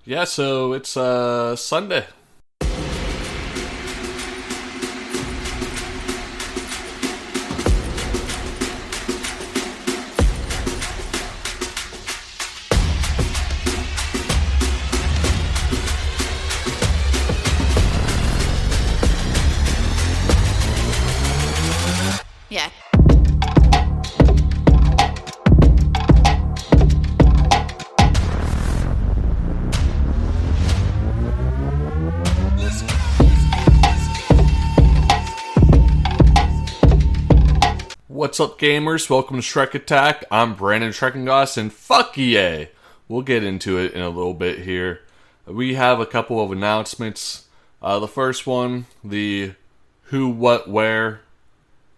Yeah, so it's Sunday. Yeah. What's up, gamers? Welcome to Shrek Attack. I'm Brandon Shrekengoss, and fuck EA. We'll get into it in a little bit here. We have a couple of announcements. The first one, the who, what, where,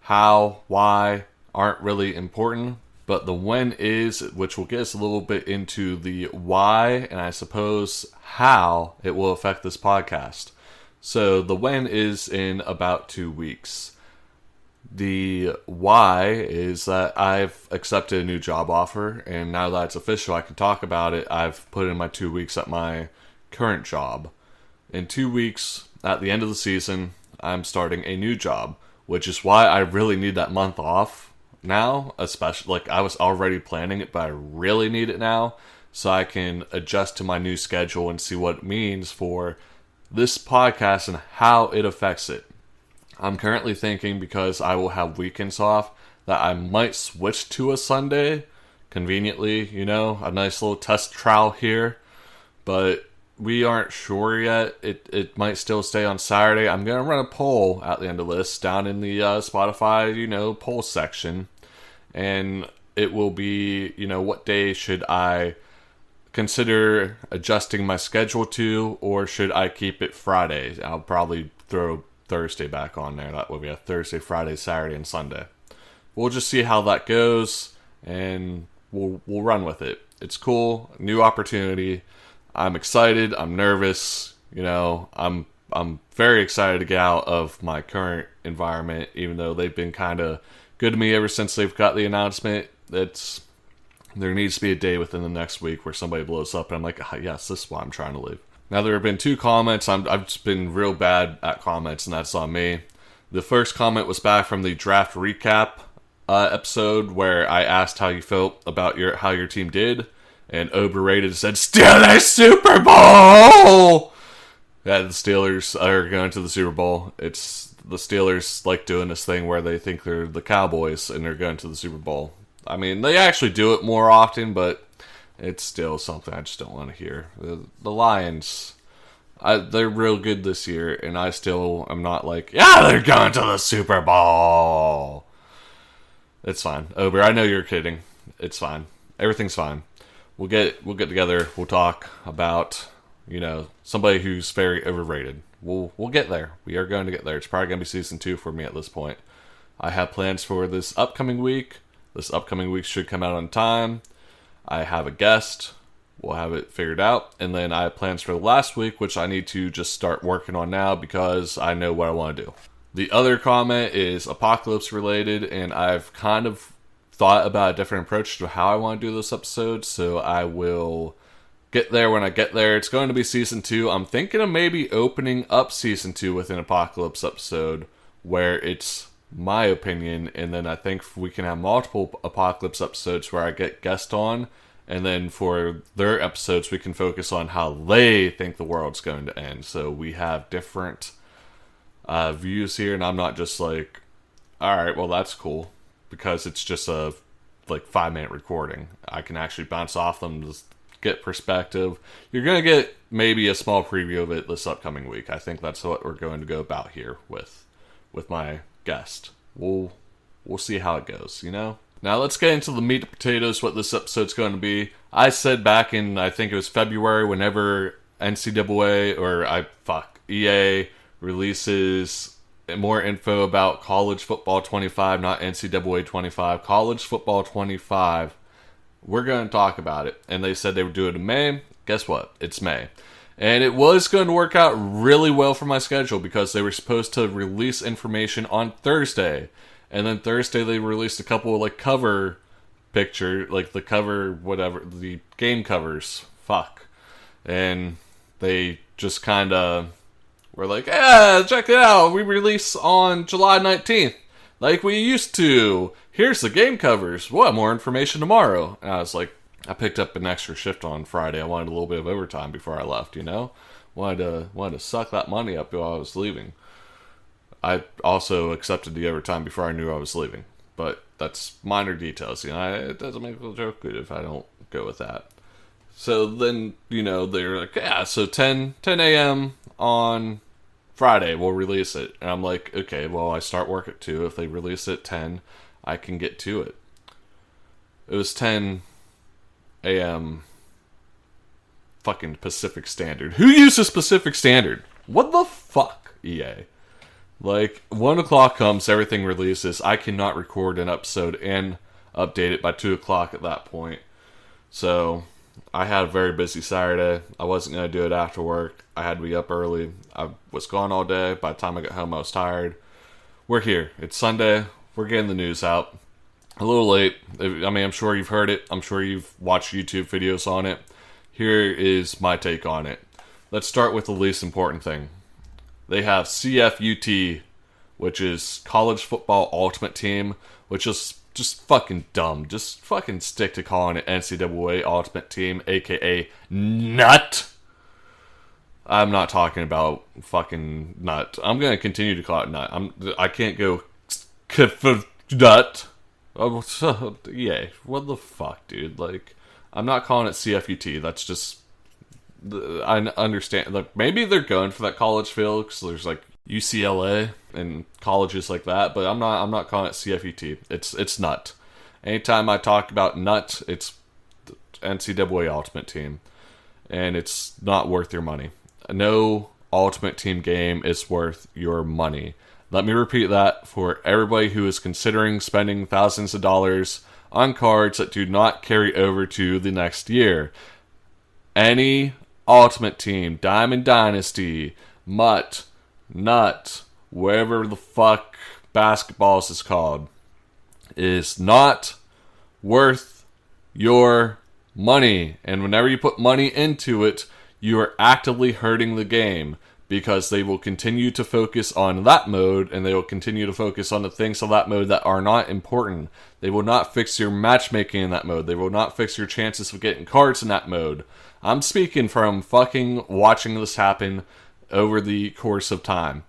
how, why aren't really important, but the when is, which will get us a little bit into the why and I suppose how it will affect this podcast. So the when is in about 2 weeks. The why is that I've accepted a new job offer, and now that it's official, I can talk about it. I've put in my 2 weeks at my current job. In 2 weeks, at the end of the season, I'm starting a new job, which is why I really need that month off now, especially, like, I was already planning it, but I really need it now, so I can adjust to my new schedule and see what it means for this podcast and how it affects it. I'm currently thinking, because I will have weekends off, that I might switch to a Sunday, conveniently, a nice little test trial here, but we aren't sure yet. It might still stay on Saturday. I'm going to run a poll at the end of this, down in the Spotify, poll section, and it will be, what day should I consider adjusting my schedule to, or should I keep it Friday? I'll probably throw Thursday back on there. That way we have Thursday, Friday, Saturday, and Sunday. We'll just see how that goes, and we'll run with it. It's cool, new opportunity. I'm excited. I'm nervous. I'm very excited to get out of my current environment, even though they've been kind of good to me ever since they've got the announcement. There needs to be a day within the next week where somebody blows up, and I'm like, yes, this is why I'm trying to leave. Now, there have been 2 comments. I've just been real bad at comments, and that's on me. The first comment was back from the draft recap episode, where I asked how you felt about how your team did, and Overrated said, "Steelers Super Bowl!" Yeah, the Steelers are going to the Super Bowl. It's the Steelers like doing this thing where they think they're the Cowboys, and they're going to the Super Bowl. I mean, they actually do it more often, but it's still something I just don't want to hear. The Lions, they're real good this year, and I still am not like, yeah, they're going to the Super Bowl. It's fine. Ober, I know you're kidding. It's fine. Everything's fine. We'll get together. We'll talk about, somebody who's very overrated. We'll get there. We are going to get there. It's probably going to be season 2 for me at this point. I have plans for this upcoming week. This upcoming week should come out on time. I have a guest. We'll have it figured out. And then I have plans for the last week, which I need to just start working on now because I know what I want to do. The other comment is apocalypse related, and I've kind of thought about a different approach to how I want to do this episode, so I will get there when I get there. It's going to be season 2. I'm thinking of maybe opening up season 2 with an apocalypse episode where it's my opinion, and then I think we can have multiple apocalypse episodes where I get guests on, and then for their episodes we can focus on how they think the world's going to end. So we have different views here, and I'm not just like, alright, well that's cool, because it's just a 5-minute recording. I can actually bounce off them, just get perspective. You're going to get maybe a small preview of it this upcoming week. I think that's what we're going to go about here with my guest. We'll see how it goes, Now let's get into the meat and potatoes, what this episode's going to be. I said back in, I think it was February, whenever EA releases more info about College Football 25, not NCAA 25, College Football 25, we're going to talk about it. And they said they would do it in May. Guess what? It's May. And it was going to work out really well for my schedule, because they were supposed to release information on Thursday. And then Thursday they released a couple of cover picture, the cover, whatever, the game covers. Fuck. and they just kind of were like, "Yeah, check it out. We release on July 19th, like we used to. Here's the game covers. We'll have more information tomorrow." And I was like, I picked up an extra shift on Friday. I wanted a little bit of overtime before I left, wanted to suck that money up while I was leaving. I also accepted the overtime before I knew I was leaving, but that's minor details. It doesn't make the joke good if I don't go with that. So then, they're like, yeah, so 10 a.m. on Friday, we'll release it. And I'm like, okay, well, I start work at 2. If they release it at 10, I can get to it. It was 10 a.m. fucking Pacific Standard. Who uses Pacific Standard? What the fuck, EA? Like, 1 o'clock comes, everything releases. I cannot record an episode and update it by 2 o'clock at that point. So, I had a very busy Saturday. I wasn't going to do it after work. I had to be up early. I was gone all day. By the time I got home, I was tired. We're here. It's Sunday. We're getting the news out. A little late. I'm sure you've heard it. I'm sure you've watched YouTube videos on it. Here is my take on it. Let's start with the least important thing. They have CF25, which is College Football Ultimate Team, which is just fucking dumb. Just fucking stick to calling it NCAA Ultimate Team, aka Nut. I'm not talking about fucking Nut. I'm gonna continue to call it Nut. I can't go Nut. Oh, yeah. What the fuck, dude? Like, I'm not calling it CFUT. That's just, I understand. Like, maybe they're going for that college feel because there's like UCLA and colleges like that. But I'm not calling it CFUT. It's Nut. Anytime I talk about Nut, it's NCAA Ultimate Team, and it's not worth your money. No Ultimate Team game is worth your money. Let me repeat that for everybody who is considering spending thousands of dollars on cards that do not carry over to the next year. Any Ultimate Team, Diamond Dynasty, Mutt, Nut, wherever the fuck basketballs is called, is not worth your money. And whenever you put money into it, you are actively hurting the game. Because they will continue to focus on that mode, and they will continue to focus on the things of that mode that are not important. They will not fix your matchmaking in that mode. They will not fix your chances of getting cards in that mode. I'm speaking from fucking watching this happen over the course of time.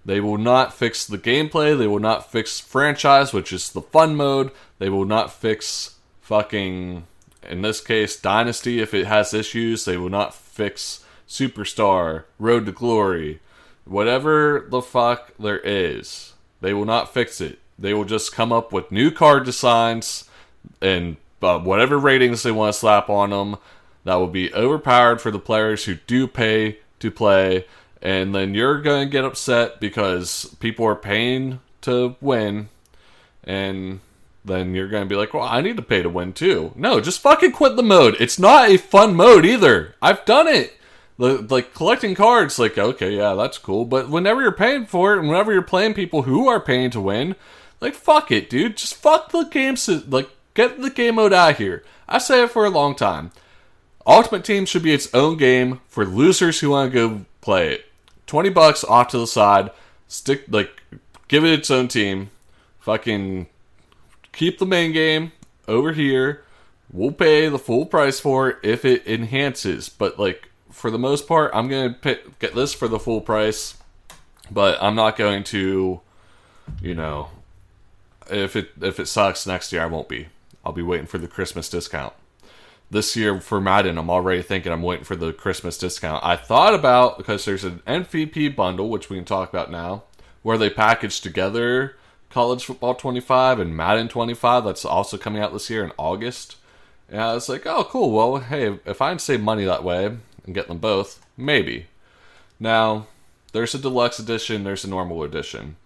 They will not fix the gameplay. They will not fix franchise, which is the fun mode. They will not fix fucking, in this case, Dynasty if it has issues. They will not fix Superstar, Road to Glory, whatever the fuck there is, they will not fix it. They will just come up with new card designs and whatever ratings they want to slap on them that will be overpowered for the players who do pay to play. And then you're going to get upset because people are paying to win. And then you're going to be like, well, I need to pay to win too. No, just fucking quit the mode. It's not a fun mode either. I've done it. Like, collecting cards, like, okay, yeah, that's cool. But whenever you're paying for it, and whenever you're playing people who are paying to win, like, fuck it, dude. Just fuck the game. Like, get the game mode out of here. I say it for a long time. Ultimate Team should be its own game for losers who want to go play it. $20 off to the side. Give it its own team. Fucking keep the main game over here. We'll pay the full price for it if it enhances. But, like, for the most part, I'm going to get this for the full price, but I'm not going to, if it sucks next year, I won't be. I'll be waiting for the Christmas discount. This year for Madden, I'm already thinking I'm waiting for the Christmas discount. I thought about, because there's an MVP bundle, which we can talk about now, where they package together College Football 25 and Madden 25. That's also coming out this year in August. And I was like, oh, cool. Well, hey, if I can save money that way and get them both, maybe. Now, there's a deluxe edition, there's a normal edition.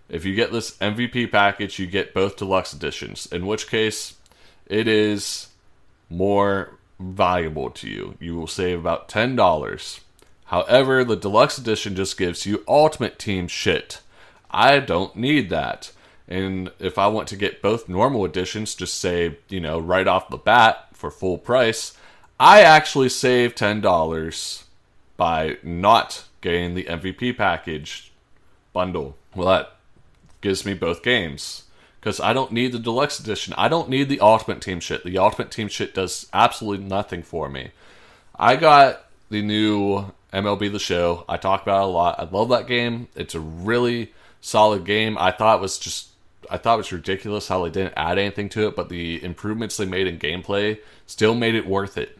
If you get this MVP package, you get both deluxe editions, in which case it is more valuable to you. You will save about $10. However, the deluxe edition just gives you Ultimate Team shit. I don't need that. And if I want to get both normal editions, just say, right off the bat for full price, I actually saved $10 by not getting the MVP package bundle. Well, that gives me both games. Because I don't need the deluxe edition. I don't need the Ultimate Team shit. The Ultimate Team shit does absolutely nothing for me. I got the new MLB The Show. I talk about it a lot. I love that game. It's a really solid game. I thought it was ridiculous how they didn't add anything to it, but the improvements they made in gameplay still made it worth it.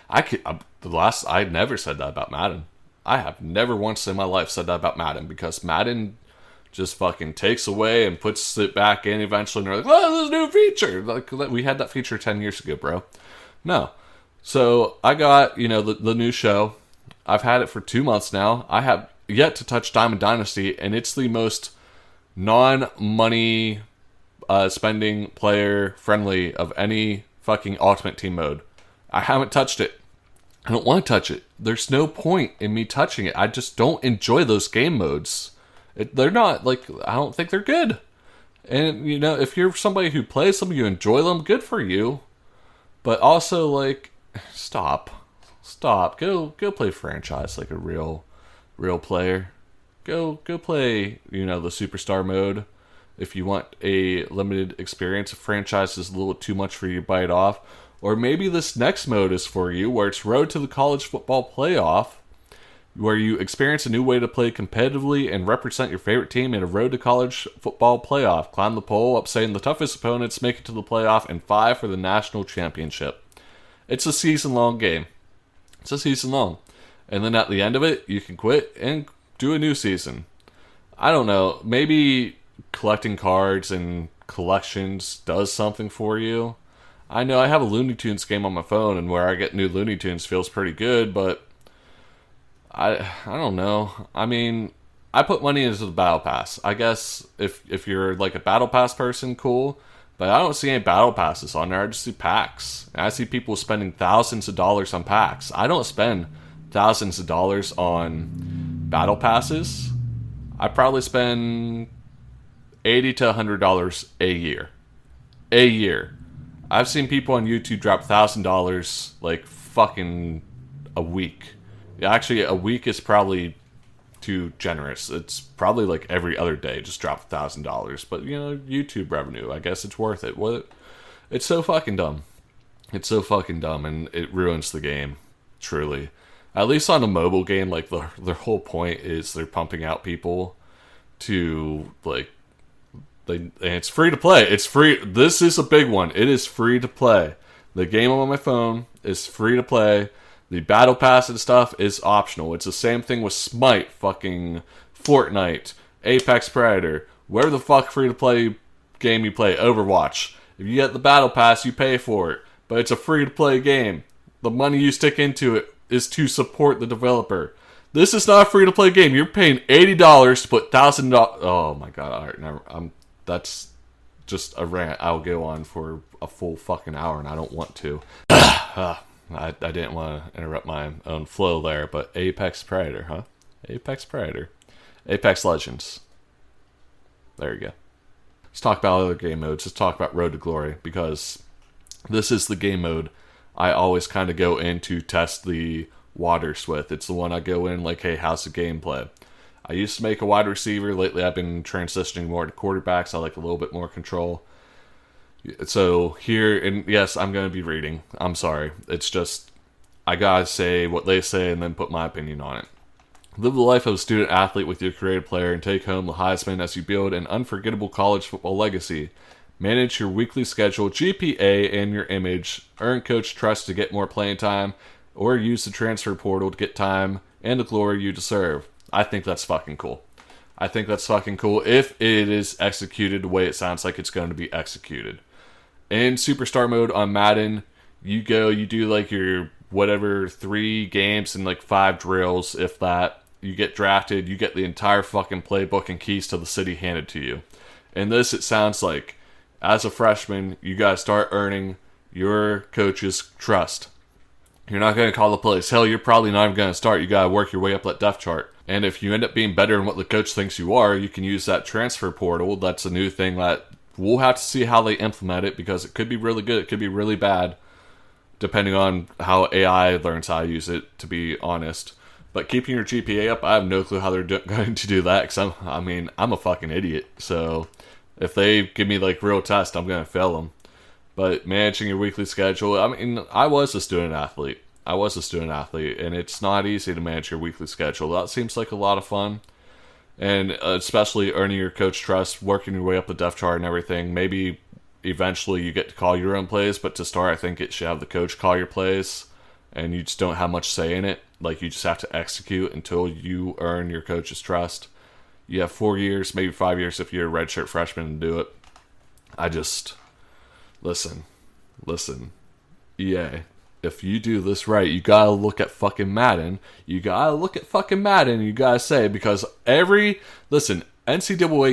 I never said that about Madden. I have never once in my life said that about Madden, because Madden just fucking takes away and puts it back in eventually, and they're like, "Oh, this new feature." Like, we had that feature 10 years ago, bro. No. So I got, the new show. I've had it for 2 months now. I have yet to touch Diamond Dynasty, and it's the most non-money spending player friendly of any fucking Ultimate Team mode. I haven't touched it. I don't want to touch it. There's no point in me touching it. I just don't enjoy those game modes. They're not, I don't think they're good. And, if you're somebody who plays them, you enjoy them, good for you. But also, stop. Go play franchise like a real player. Go play, the superstar mode. If you want a limited experience, a franchise is a little too much for you to bite off. Or maybe this next mode is for you, where it's Road to the College Football Playoff, where you experience a new way to play competitively and represent your favorite team in a Road to College Football Playoff. Climb the pole, upsetting the toughest opponents, make it to the playoff, and vie for the national championship. It's a season-long game. It's a season long. And then at the end of it, you can quit and do a new season. I don't know. Maybe collecting cards and collections does something for you. I know I have a Looney Tunes game on my phone, and where I get new Looney Tunes feels pretty good, but I don't know. I mean, I put money into the Battle Pass. I guess if you're a Battle Pass person, cool. But I don't see any Battle Passes on there. I just see packs. And I see people spending thousands of dollars on packs. I don't spend thousands of dollars on Battle Passes. I probably spend $80 to $100 a year. A year. I've seen people on YouTube drop $1,000 fucking a week. Actually, a week is probably too generous. It's probably every other day, just drop $1,000. But YouTube revenue, I guess it's worth it. It's so fucking dumb. It's so fucking dumb, and it ruins the game. Truly, at least on a mobile game, their whole point is they're pumping out people to and it's free to play. It's free. This is a big one. It is free to play. The game on my phone is free to play. The Battle Pass and stuff is optional. It's the same thing with Smite, fucking Fortnite, Apex Predator, whatever the fuck free-to-play game you play, Overwatch. If you get the Battle Pass, you pay for it. But it's a free-to-play game. The money you stick into it is to support the developer. This is not a free-to-play game. You're paying $80 to put $1,000... Oh my god, alright, that's just a rant. I'll go on for a full fucking hour, and I don't want to. I didn't want to interrupt my own flow there, but Apex Predator, huh? Apex Predator. Apex Legends. There you go. Let's talk about other game modes. Let's talk about Road to Glory, because this is the game mode I always kind of go in to test the waters with. It's the one I go in hey, how's the gameplay? I used to make a wide receiver. Lately I've been transitioning more to quarterbacks. I like a little bit more control. So here, and yes, I'm going to be reading. I'm sorry. It's just, I gotta say what they say and then put my opinion on it. Live the life of a student athlete with your creative player and take home the Heisman as you build an unforgettable college football legacy. Manage your weekly schedule, GPA, and your image. Earn coach trust to get more playing time, or use the transfer portal to get time and the glory you deserve. I think that's fucking cool. I think that's fucking cool if it is executed the way it sounds like it's going to be executed. In Superstar mode on Madden, you do your whatever 3 games and 5 drills, if that. You get drafted, you get the entire fucking playbook and keys to the city handed to you. In this, it sounds like, as a freshman, you gotta start earning your coach's trust. You're not gonna call the plays. Hell, you're probably not even gonna start. You gotta work your way up that depth chart. And if you end up being better than what the coach thinks you are, you can use that transfer portal. That's a new thing that we'll have to see how they implement it, because it could be really good, it could be really bad. depending on how AI learns how to use it, to be honest. But keeping your GPA up, I have no clue how they're going to do that, because I'm a fucking idiot. So if they give me like real tests, I'm going to fail them. But managing your weekly schedule, I mean, I was a student athlete. And it's not easy to manage your weekly schedule. That seems like a lot of fun. And especially earning your coach trust, working your way up the depth chart and everything. Maybe eventually you get to call your own plays, but to start, I think it should have the coach call your plays, and you just don't have much say in it. Like, you just have to execute until you earn your coach's trust. You have 4 years, maybe 5 years if you're a redshirt freshman to do it. Listen, EA, if you do this right, you gotta look at fucking Madden. You gotta say, because NCAA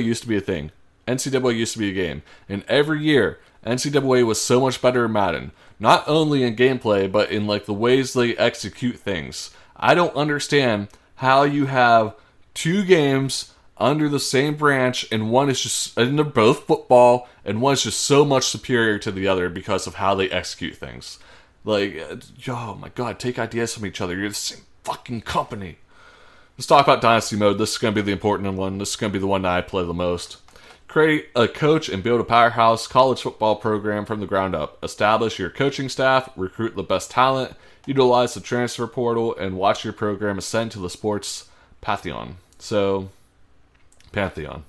used to be a thing. NCAA used to be a game. And every year, NCAA was so much better in Madden. Not only in gameplay, but in like the ways they execute things. I don't understand how you have two games under the same branch, and they're both football, and one is just so much superior to the other because of how they execute things. Like, oh my god, take ideas from each other. You're the same fucking company. Let's talk about Dynasty Mode. This is going to be the important one. This is going to be the one that I play the most. Create a coach and build a powerhouse college football program from the ground up. Establish your coaching staff, recruit the best talent, utilize the transfer portal, and watch your program ascend to the sports pantheon. So, Pantheon.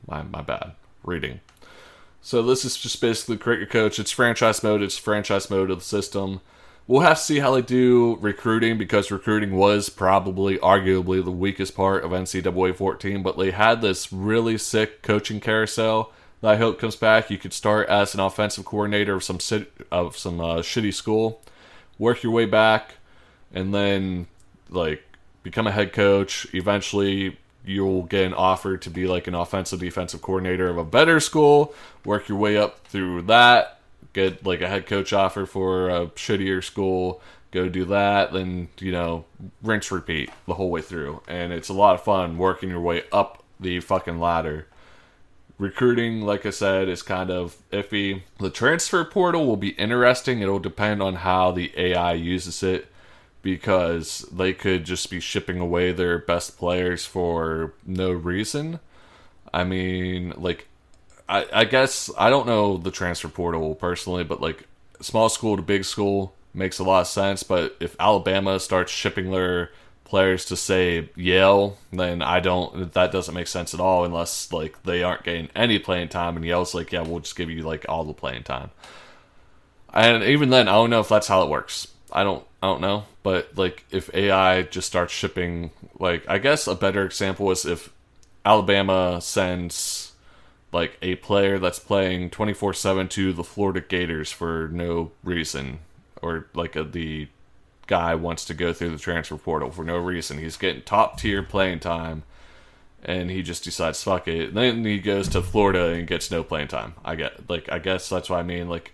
My bad. Reading. So this is just basically create your coach. It's franchise mode. It's franchise mode of the system. We'll have to see how they do recruiting, because recruiting was arguably the weakest part of NCAA 14, but they had this really sick coaching carousel that I hope comes back. You could start as an offensive coordinator of some shitty school, work your way back, and then like become a head coach. Eventually, you'll get an offer to be like an offensive defensive coordinator of a better school, work your way up through that, get like a head coach offer for a shittier school, go do that, then, rinse, repeat the whole way through. And it's a lot of fun working your way up the fucking ladder. Recruiting, like I said, is kind of iffy. The transfer portal will be interesting. It'll depend on how the AI uses it, because they could just be shipping away their best players for no reason. I mean, like, I guess, I don't know the transfer portal personally, but like, small school to big school makes a lot of sense. But if Alabama starts shipping their players to, say, Yale, then that doesn't make sense at all, unless like they aren't getting any playing time and Yale's like, yeah, we'll just give you like all the playing time. And even then, I don't know if that's how it works. I don't know. But like, if AI just starts shipping, like, I guess a better example is if Alabama sends like a player that's playing 24/7 to the Florida Gators for no reason, or like the guy wants to go through the transfer portal for no reason. He's getting top tier playing time, and he just decides, fuck it. And then he goes to Florida and gets no playing time. I guess that's what I mean. Like,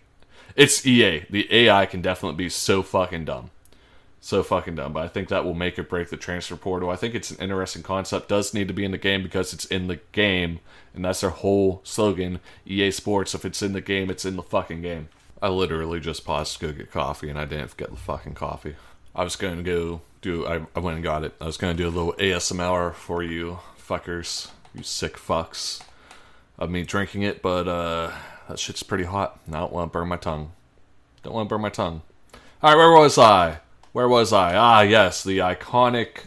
it's EA. The AI can definitely be so fucking dumb. But I think that will make or break the transfer portal. I think it's an interesting concept. Does need to be in the game because it's in the game, and that's their whole slogan. EA Sports, if it's in the game, it's in the fucking game. I literally just paused to go get coffee, and I didn't get the fucking coffee. I was going to I went and got it. I was going to do a little ASMR for you fuckers, you sick fucks, of me drinking it, but that shit's pretty hot. I don't want to burn my tongue. Alright, where was I? Ah, yes, the iconic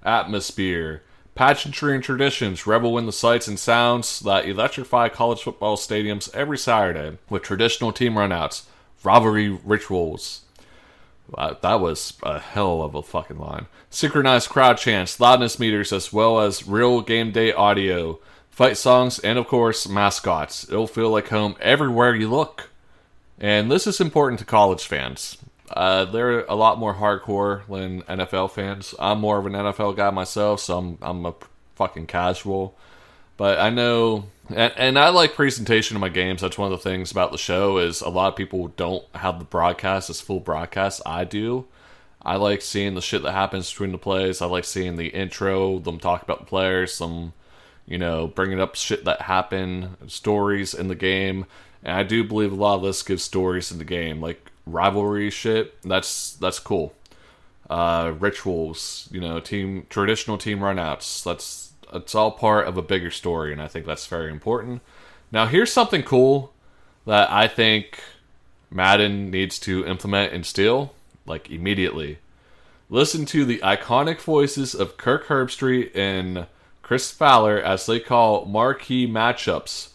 atmosphere. Pageantry and traditions revel in the sights and sounds that electrify college football stadiums every Saturday, with traditional team runouts, rivalry rituals. That was a hell of a fucking line. Synchronized crowd chants, loudness meters, as well as real game day audio, fight songs, and of course, mascots. It'll feel like home everywhere you look. And this is important to college fans. They're a lot more hardcore than NFL fans. I'm more of an NFL guy myself, so I'm a fucking casual. But I know, and I like presentation of my games. That's one of the things about the show, is a lot of people don't have the broadcast as full broadcast. I do. I like seeing the shit that happens between the plays. I like seeing the intro, them talk about the players, them, bringing up shit that happen, stories in the game. And I do believe a lot of this gives stories in the game. Like, rivalry shit. That's cool. Rituals, traditional team runouts. It's all part of a bigger story, and I think that's very important. Now, here's something cool that I think Madden needs to implement and steal, like, immediately. Listen to the iconic voices of Kirk Herbstreit and Chris Fowler as they call marquee matchups,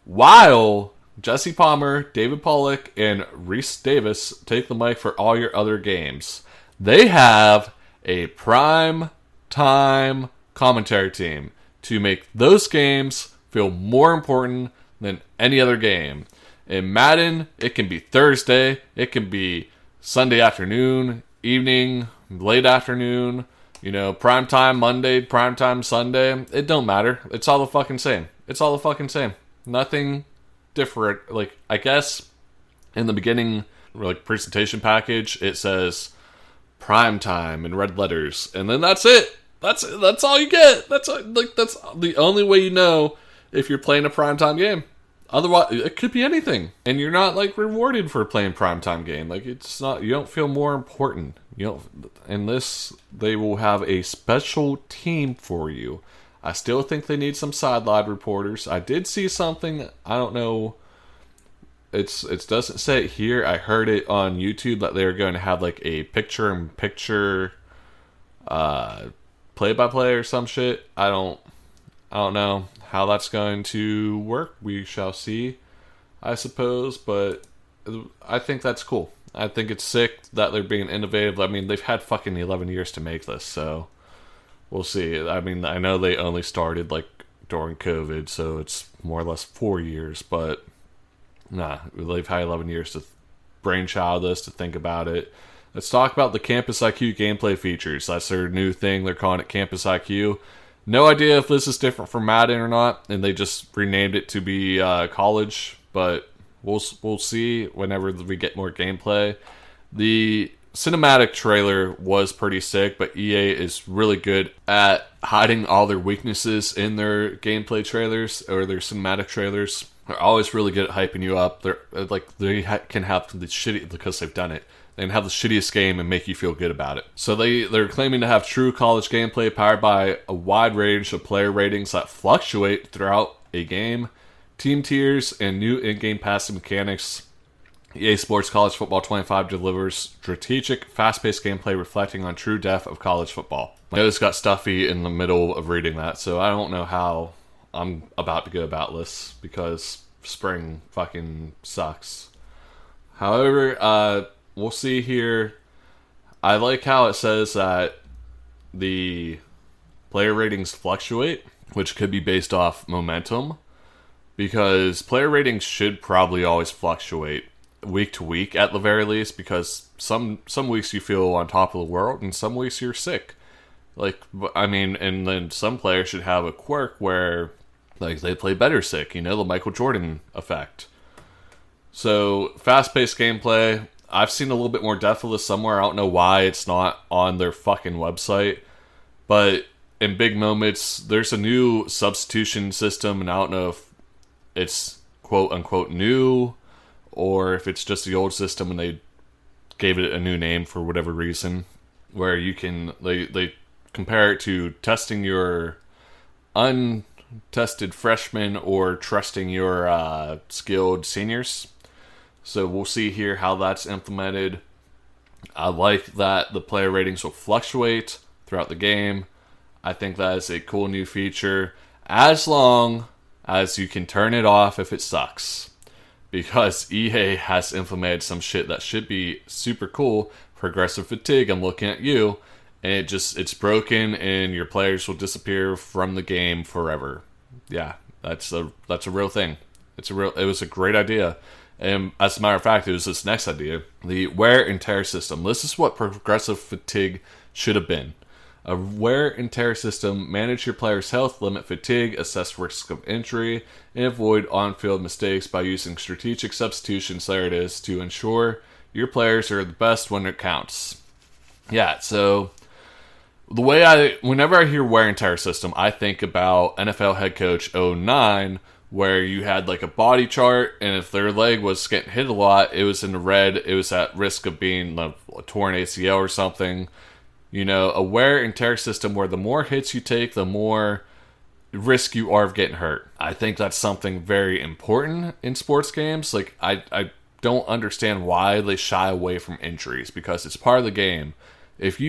while Jesse Palmer, David Pollock, and Reese Davis take the mic for all your other games. They have a prime time commentary team to make those games feel more important than any other game. In Madden, it can be Thursday, it can be Sunday afternoon, evening, late afternoon, prime time Monday, prime time Sunday. It don't matter. It's all the fucking same. Nothing different. Like, I guess in the beginning, like, presentation package, it says prime time in red letters, and then that's it. That's all you get. That's the only way you know if you're playing a primetime game. Otherwise, it could be anything, and you're not, like, rewarded for playing primetime game. Like, it's not. You don't feel more important. In this, they will have a special team for you. I still think they need some sideline reporters. I did see something. I don't know. It doesn't say it here. I heard it on YouTube that they're going to have, like, a picture-in-picture play-by-play or some shit. I don't know how that's going to work. We shall see, I suppose, but I think that's cool. I think it's sick that they're being innovative. I mean, they've had fucking 11 years to make this, so we'll see. I mean, I know they only started, like, during COVID, so it's more or less 4 years, but they've had 11 years to brainchild this, to think about it. Let's talk about the Campus IQ gameplay features. That's their new thing. They're calling it Campus IQ. No idea if this is different from Madden or not, and they just renamed it to be college, but we'll see whenever we get more gameplay. The cinematic trailer was pretty sick, but EA is really good at hiding all their weaknesses in their gameplay trailers or their cinematic trailers. They're always really good at hyping you up. They can have the shitty, because they've done it, and have the shittiest game and make you feel good about it. So they're claiming to have true college gameplay powered by a wide range of player ratings that fluctuate throughout a game, team tiers, and new in-game passing mechanics. EA Sports College Football 25 delivers strategic, fast-paced gameplay reflecting on true depth of college football. My nose got stuffy in the middle of reading that, so I don't know how I'm about to go about this, because spring fucking sucks. However, we'll see here. I like how it says that the player ratings fluctuate, which could be based off momentum, because player ratings should probably always fluctuate week to week at the very least, because some weeks you feel on top of the world and some weeks you're sick. Like, I mean, and then some players should have a quirk where, like, they play better sick, the Michael Jordan effect. So, fast-paced gameplay. I've seen a little bit more depth of this somewhere. I don't know why it's not on their fucking website. But in big moments, there's a new substitution system, and I don't know if it's quote-unquote new, or if it's just the old system and they gave it a new name for whatever reason, where you can, they compare it to testing your untested freshmen or trusting your skilled seniors. So we'll see here how that's implemented. I like that the player ratings will fluctuate throughout the game. I think that is a cool new feature, as long as you can turn it off if it sucks. Because EA has implemented some shit that should be super cool. Progressive fatigue, I'm looking at you. And it's broken, and your players will disappear from the game forever. Yeah, that's a real thing. It was a great idea. And as a matter of fact, it was this next idea. The wear and tear system. This is what progressive fatigue should have been. A wear and tear system. Manage your player's health, limit fatigue, assess risk of injury, and avoid on-field mistakes by using strategic substitutions, there it is, to ensure your players are the best when it counts. Yeah, so whenever I hear wear and tear system, I think about NFL head coach '09, where you had like a body chart, and if their leg was getting hit a lot, it was in the red. It was at risk of being a torn ACL or something. You know, a wear and tear system where the more hits you take, the more risk you are of getting hurt. I think that's something very important in sports games. Like, I don't understand why they shy away from injuries, because it's part of the game. If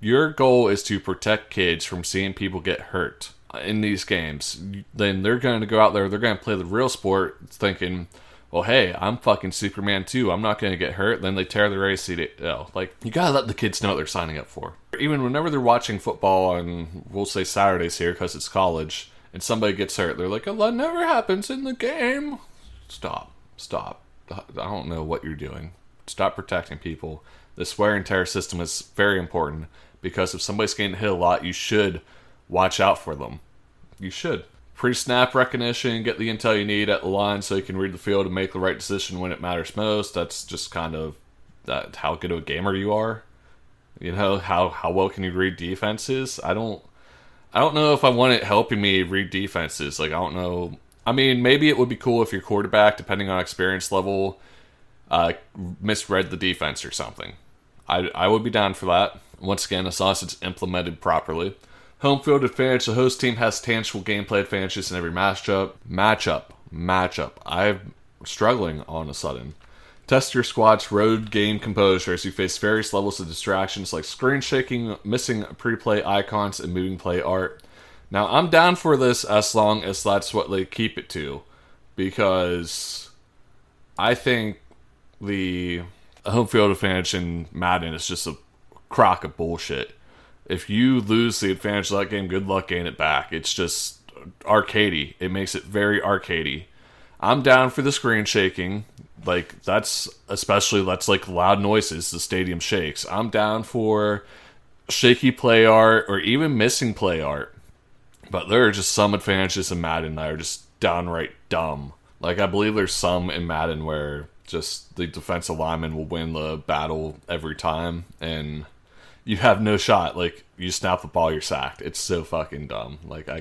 your goal is to protect kids from seeing people get hurt in these games, then they're going to go out there, they're going to play the real sport thinking, well, hey, I'm fucking Superman too, I'm not going to get hurt. Then they tear their ACL. Like, you gotta let the kids know what they're signing up for. Even whenever they're watching football on, we'll say Saturdays here because it's college, and somebody gets hurt, they're like, oh, that never happens in the game. Stop. I don't know what you're doing. Stop protecting people. This wear and tear system is very important, because if somebody's getting hit a lot, you should watch out for them. You should. Pre-snap recognition, get the intel you need at the line so you can read the field and make the right decision when it matters most. That's just kind of how good of a gamer you are. You know, how well can you read defenses? I don't know if I want it helping me read defenses. Like, I don't know. I mean, maybe it would be cool if your quarterback, depending on experience level, misread the defense or something. I would be down for that. Once again, as long as it's implemented properly. Home field advantage. The host team has tangible gameplay advantages in every matchup. I'm struggling all of a sudden. Test your squad's road game composure as you face various levels of distractions like screen shaking, missing pre-play icons, and moving play art. Now, I'm down for this as long as that's what they keep it to, because I think the home field advantage in Madden is just a crock of bullshit. If you lose the advantage of that game, good luck getting it back. It's just arcadey. It makes it very arcadey. I'm down for the screen shaking. Like, that's like loud noises, the stadium shakes. I'm down for shaky play art or even missing play art. But there are just some advantages in Madden that are just downright dumb. Like, I believe there's some in Madden where just the defensive lineman will win the battle every time, and you have no shot. Like, you snap the ball, you're sacked. It's so fucking dumb. Like, I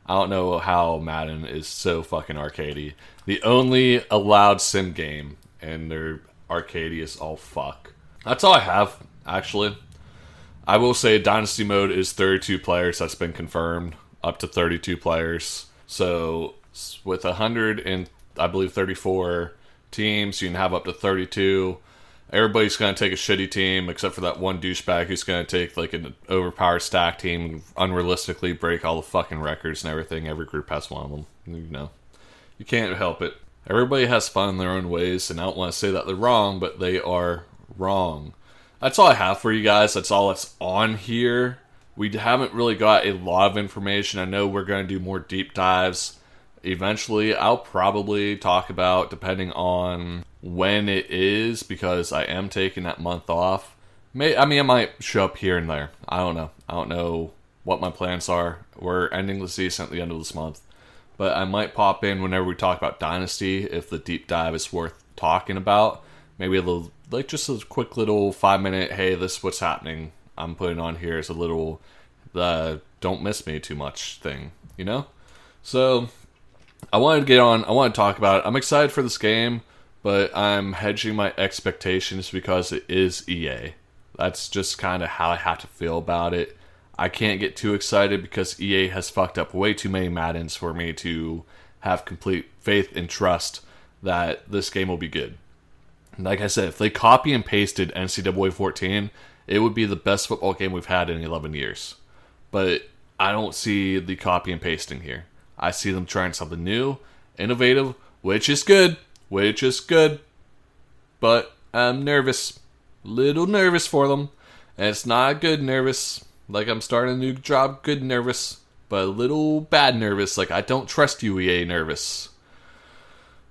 don't know how Madden is so fucking arcadey. The only allowed sim game, and they're arcadey as all fuck. That's all I have, actually. I will say Dynasty mode is 32 players. That's been confirmed. Up to 32 players. So with 100 and I believe 34 teams, you can have up to 32. Everybody's going to take a shitty team except for that one douchebag who's going to take like an overpowered stack team and unrealistically break all the fucking records and everything. Every group has one of them. You know, you can't help it. Everybody has fun in their own ways, and I don't want to say that they're wrong, but they are wrong. That's all I have for you guys. That's all that's on here. We haven't really got a lot of information. I know we're going to do more deep dives. Eventually, I'll probably talk about, depending on when it is, because I am taking that month off. I might show up here and there. I don't know. I don't know what my plans are. We're ending the season at the end of this month. But I might pop in whenever we talk about Dynasty, if the deep dive is worth talking about. Maybe a little, like just a quick little 5-minute, hey, this is what's happening. I'm putting on here as a little, don't miss me too much thing, you know? So, I wanted to talk about it. I'm excited for this game, but I'm hedging my expectations because it is EA. That's just kind of how I have to feel about it. I can't get too excited because EA has fucked up way too many Maddens for me to have complete faith and trust that this game will be good. Like I said, if they copy and pasted NCAA 14, it would be the best football game we've had in 11 years. But I don't see the copy and pasting here. I see them trying something new, innovative, which is good. But I'm nervous. Little nervous for them. And it's not good nervous. Like I'm starting a new job, good nervous. But a little bad nervous. Like I don't trust you, EA nervous.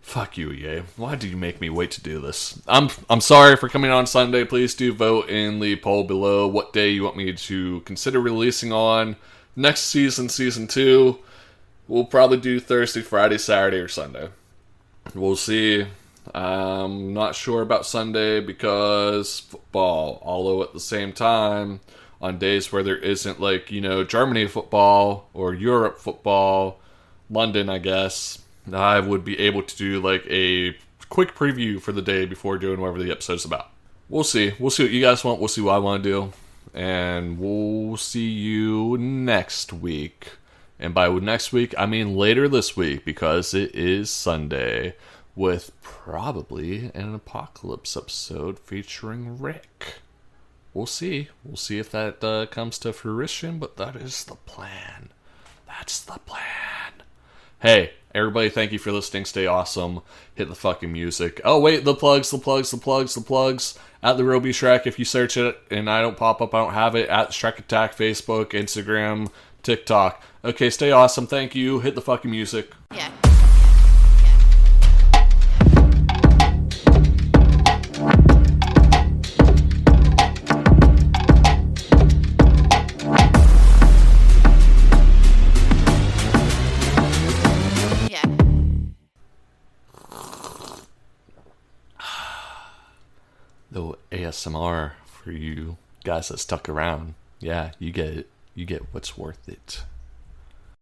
Fuck you, EA. Why do you make me wait to do this? I'm sorry for coming on Sunday. Please do vote in the poll below what day you want me to consider releasing on. Next season, Season 2, we'll probably do Thursday, Friday, Saturday, or Sunday. We'll see. I'm not sure about Sunday because football. Although at the same time, on days where there isn't like, Germany football or Europe football, London, I guess, I would be able to do like a quick preview for the day before doing whatever the episode's about. We'll see. We'll see what you guys want. We'll see what I want to do. And we'll see you next week. And by next week, I mean later this week, because it is Sunday, with probably an apocalypse episode featuring Rick. We'll see. We'll see if that comes to fruition, but that is the plan. That's the plan. Hey, everybody, thank you for listening. Stay awesome. Hit the fucking music. Oh, wait, the plugs. At the Roby Shrek, if you search it and I don't pop up, I don't have it. At Shrek Attack, Facebook, Instagram, TikTok. Okay, stay awesome. Thank you. Hit the fucking music. Yeah. The ASMR for you guys that stuck around. Yeah, you get it. You get what's worth it.